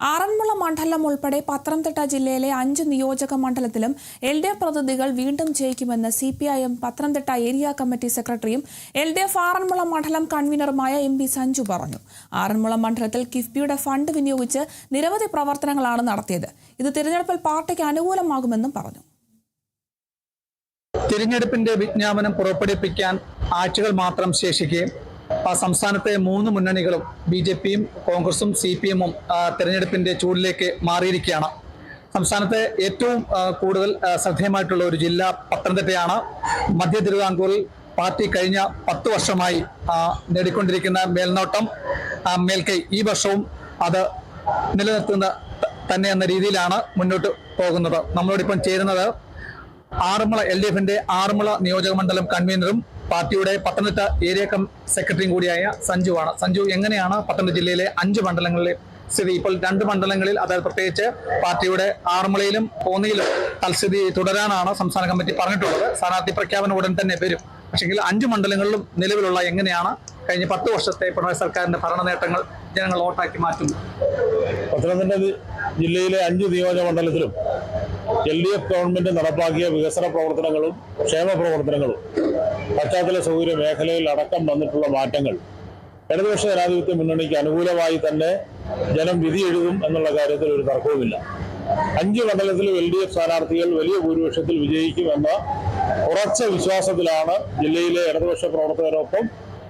ആറന്മുള മണ്ഡലം ഉൾപ്പെടെ പത്തനംതിട്ട ജില്ലയിലെ 5 നിയോജക മണ്ഡലത്തിലും LDF പ്രതിനിധികൾ വീണ്ടും ജയിക്കുമെന്ന് CPIM പത്തനംതിട്ട ഏരിയ കമ്മിറ്റി സെക്രട്ടറിയും LDF ആറന്മുള മണ്ഡലം കൺവീനറുമായ MP സഞ്ജു പറഞ്ഞു. ആറന്മുള മണ്ഡലത്തിൽ കിഫ്ബിയുടെ ഫണ്ട് വിനിയോഗിച്ച് നിരവധി പ്രവർത്തനങ്ങളാണ് നടത്തിയത്. ഇത് തിരഞ്ഞെടുപ്പിൽ പാർട്ടിക്ക് അനുകൂലമാകുമെന്നും പറഞ്ഞു. തിരഞ്ഞെടുപ്പിന്റെ വിജ്ഞാപനം പുറപ്പെടുവിപ്പിക്കാൻ ആഴ്ചകൾ മാത്രം ശേഷിക്കെ സംസ്ഥാനത്തെ 3 മുന്നണികളും BJPയും കോൺഗ്രസും CPMും തെരഞ്ഞെടുപ്പിന്റെ ചൂടിലേക്ക് മാറിയിരിക്കുകയാണ്. സംസ്ഥാനത്തെ ഏറ്റവും കൂടുതൽ ശ്രദ്ധേയമായിട്ടുള്ള ഒരു ജില്ല പത്തനംതിട്ടയാണ്. മധ്യ തിരുവിതാംകൂറിൽ പാർട്ടി കഴിഞ്ഞ 10 വർഷമായി നേടിക്കൊണ്ടിരിക്കുന്ന മേൽനോട്ടം മേൽക്കൈ ഈ വർഷവും അത് നിലനിർത്തുന്ന തന്നെ എന്ന രീതിയിലാണ് മുന്നോട്ട് പോകുന്നത്. നമ്മളോടിപ്പം ചേരുന്നത് ആറന്മുള LDFന്റെ ആറന്മുള നിയോജക മണ്ഡലം കൺവീനറും പാർട്ടിയുടെ പത്തനംതിട്ട ഏരിയ സെക്രട്ടറിയും കൂടിയായ സഞ്ജുവാണ്. സഞ്ജു, എങ്ങനെയാണ് പത്തനംതിട്ട ജില്ലയിലെ 5 മണ്ഡലങ്ങളിലെ സ്ഥിതി? ഇപ്പോൾ 2 മണ്ഡലങ്ങളിൽ, അതായത് പ്രത്യേകിച്ച് പാർട്ടിയുടെ ആറന്മുളയിലും കോന്നിയിലും തൽസ്ഥിതി തുടരാനാണ് സംസ്ഥാന കമ്മിറ്റി പറഞ്ഞിട്ടുള്ളത്. സ്ഥാനാർത്ഥി പ്രഖ്യാപനം ഉടൻ തന്നെ വരും. പക്ഷെങ്കിൽ 5 മണ്ഡലങ്ങളിലും നിലവിലുള്ള എങ്ങനെയാണ് കഴിഞ്ഞ 10 വർഷത്തെ പിണറായി സർക്കാരിന്റെ ഭരണ നേട്ടങ്ങൾ ജനങ്ങൾ വോട്ടാക്കി മാറ്റുന്നു? പത്തനംതിട്ട ജില്ലയിലെ 5 നിയോജക മണ്ഡലത്തിലും LDF ഗവൺമെന്റ് നടപ്പാക്കിയ വികസന പ്രവർത്തനങ്ങളും ക്ഷേമ പ്രവർത്തനങ്ങളും പശ്ചാത്തല സൗകര്യ മേഖലയിൽ അടക്കം വന്നിട്ടുള്ള മാറ്റങ്ങൾ ഇടതുപക്ഷ ജനാധിപത്യ മുന്നണിക്ക് അനുകൂലമായി തന്നെ ജനം വിധി എഴുതും എന്നുള്ള കാര്യത്തിൽ ഒരു തർക്കവുമില്ല. 5 മണ്ഡലത്തിലും LDF സ്ഥാനാർത്ഥികൾ വലിയ ഭൂരിപക്ഷത്തിൽ വിജയിക്കുമെന്ന ഉറച്ച വിശ്വാസത്തിലാണ് ജില്ലയിലെ ഇടതുപക്ഷ പ്രവർത്തകരൊപ്പം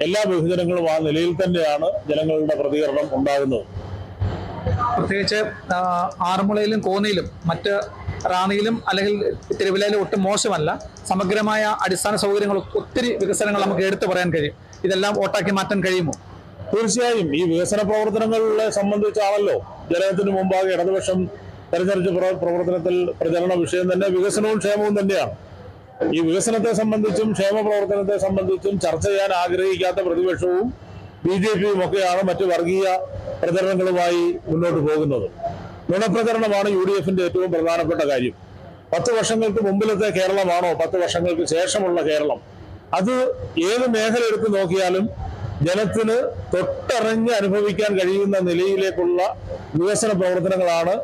എല്ലാ ബഹുജനങ്ങളും ആ നിലയിൽ തന്നെയാണ് ജനങ്ങളുടെ പ്രതികരണം ഉണ്ടാകുന്നത്. പ്രത്യേകിച്ച് ആറന്മുളയിലും കോന്നിയിലും മറ്റ് റാന്നിയിലും അല്ലെങ്കിൽ തിരുവല്ലയിലും ഒട്ടും മോശമല്ല. സമഗ്രമായ അടിസ്ഥാന സൗകര്യങ്ങൾ, ഒത്തിരി വികസനങ്ങൾ നമുക്ക് എടുത്തു പറയാൻ കഴിയും. ഇതെല്ലാം വോട്ടാക്കി മാറ്റാൻ കഴിയുമോ? തീർച്ചയായും. ഈ വികസന പ്രവർത്തനങ്ങളെ സംബന്ധിച്ചാണല്ലോ ജനത്തിന് മുമ്പാകെ ഇടതുപക്ഷം തെരഞ്ഞെടുപ്പ് പ്രവർത്തനത്തിൽ പ്രചരണ വിഷയം തന്നെ വികസനവും ക്ഷേമവും തന്നെയാണ്. ഈ വികസനത്തെ സംബന്ധിച്ചും ക്ഷേമ പ്രവർത്തനത്തെ സംബന്ധിച്ചും ചർച്ച ചെയ്യാൻ ആഗ്രഹിക്കാത്ത പ്രതിപക്ഷവും BJPയും ഒക്കെയാണ് മറ്റ് വർഗീയ പ്രചരണങ്ങളുമായി മുന്നോട്ട് പോകുന്നത്. നുണപ്രചരണമാണ് UDFന്റെ ഏറ്റവും പ്രധാനപ്പെട്ട കാര്യം. 10 വർഷങ്ങൾക്ക് മുമ്പിലത്തെ കേരളമാണോ 10 വർഷങ്ങൾക്ക് ശേഷമുള്ള കേരളം? അത് ഏത് മേഖല എടുത്ത് നോക്കിയാലും ജനത്തിന് തൊട്ടറിഞ്ഞ് അനുഭവിക്കാൻ കഴിയുന്ന നിലയിലേക്കുള്ള വികസന പ്രവർത്തനങ്ങളാണ്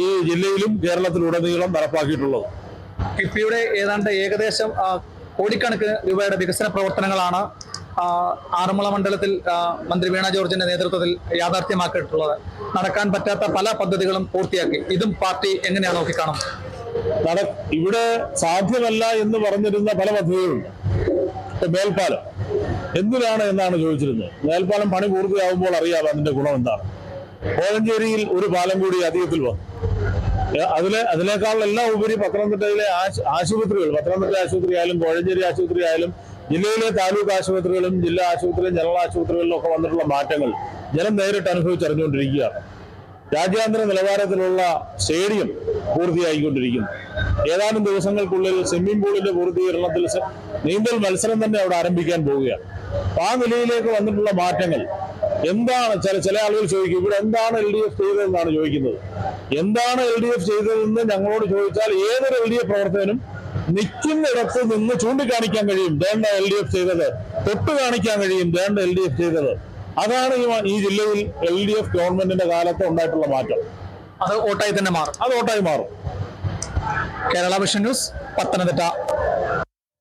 ഈ ജില്ലയിലും കേരളത്തിലുടനീളം നടപ്പാക്കിയിട്ടുള്ളത്. കിഫ്ബിയുടെ ഏതാണ്ട് ഏകദേശം കോടിക്കണക്കിന് രൂപയുടെ വികസന പ്രവർത്തനങ്ങളാണ് ആറന്മുള മണ്ഡലത്തിൽ മന്ത്രി വീണ ജോർജിന്റെ നേതൃത്വത്തിൽ യാഥാർത്ഥ്യമാക്കിയിട്ടുള്ളത്. നടക്കാൻ പറ്റാത്ത പല പദ്ധതികളും പൂർത്തിയാക്കി. ഇതും പാർട്ടി എങ്ങനെയാണ് നോക്കിക്കാണും? ഇവിടെ സാധ്യമല്ല എന്ന് പറഞ്ഞിരുന്ന പല പദ്ധതികളുണ്ട്. മേൽപ്പാലം എന്തിനാണ് എന്നാണ് ചോദിച്ചിരുന്നത്. മേൽപ്പാലം പണി പൂർത്തിയാകുമ്പോൾ അറിയാം അതിന്റെ ഗുണം എന്താണ്. കോഴഞ്ചേരിയിൽ ഒരു പാലം കൂടി അധികത്തിൽ വന്നു. അതിനേക്കാൾ എല്ലാം ഉപരി പത്തനംതിട്ടയിലെ ആശുപത്രികൾ, പത്തനംതിട്ട ആശുപത്രി ആയാലും കോഴഞ്ചേരി ആശുപത്രി ആയാലും ജില്ലയിലെ താലൂക്ക് ആശുപത്രികളും ജില്ലാ ആശുപത്രികളും ജനറൽ ആശുപത്രികളിലും ഒക്കെ വന്നിട്ടുള്ള മാറ്റങ്ങൾ ജനം നേരിട്ട് അനുഭവിച്ചറിഞ്ഞുകൊണ്ടിരിക്കുകയാണ്. രാജ്യാന്തര നിലവാരത്തിലുള്ള സ്റ്റേഡിയം പൂർത്തിയായിക്കൊണ്ടിരിക്കുന്നു. ഏതാനും ദിവസങ്ങൾക്കുള്ളിൽ സ്വിമ്മിംഗ് പൂളിന്റെ പൂർത്തീകരണത്തിൽ നീന്തൽ മത്സരം തന്നെ അവിടെ ആരംഭിക്കാൻ പോവുകയാണ്. ആ നിലയിലേക്ക് വന്നിട്ടുള്ള മാറ്റങ്ങൾ എന്താണ്? ചില ആളുകൾ ചോദിക്കും, ഇവിടെ എന്താണ് LDF ചെയ്തതെന്നാണ് ചോദിക്കുന്നത്. എന്താണ് LDF ചെയ്തതെന്ന് ഞങ്ങളോട് ചോദിച്ചാൽ ഏതൊരു LDF പ്രവർത്തകനും നിൽക്കുന്നിടത്ത് നിന്ന് ചൂണ്ടിക്കാണിക്കാൻ കഴിയും. വേണ്ട LDF ചെയ്തത്, തൊട്ട് കാണിക്കാൻ കഴിയും വേണ്ട LDF ചെയ്തത്. അതാണ് ഈ ജില്ലയിൽ LDF ഗവൺമെന്റിന്റെ കാലത്ത് ഉണ്ടായിട്ടുള്ള മാറ്റം. അത് വോട്ടായി തന്നെ മാറും. അത് വോട്ടായി മാറും. Kerala vision news, Pathanamthitta.